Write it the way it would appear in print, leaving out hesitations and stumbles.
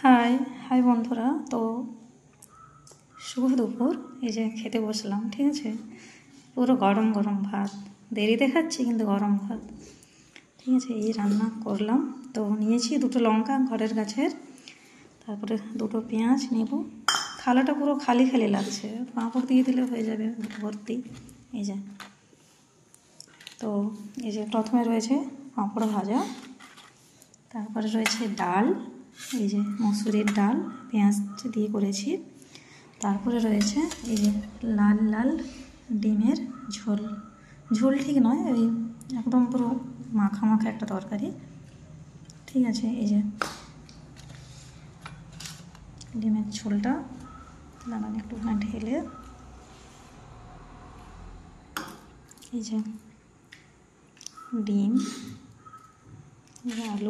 High high বন্ধুরা, তো শুভ দুপুর। এই যে খেতে বসলাম, ঠিক আছে। পুরো গরম গরম ভাত, দেরিতে খাচ্ছি কিন্তু গরম ভাত, ঠিক আছে। এই রান্না করলাম। তো নিয়েছি দুটো লঙ্কা ঘরের গাছের, তারপরে দুটো পেঁয়াজ নেব। থালাটা পুরো খালি খালি লাগছে, পাঁপড় দিয়ে দিলে হয়ে যাবে ভর্তি। এই যে, তো এই যে প্রথমে রয়েছে পাঁপড় ভাজা, তারপরে রয়েছে ডাল, এই যে মসুরির ডাল পেঁয়াজ দিয়ে করেছি। তারপরে রয়েছে এই যে লাল লাল ডিমের ঝোল, ঝোল ঠিক নয়, ওই একদম পুরো মাখা মাখা একটা তরকারি, ঠিক আছে। এই যে ডিমের ঝোলটা দাঁড়ান একটুখানি ঢেলে, এই যে ডিম, আলু,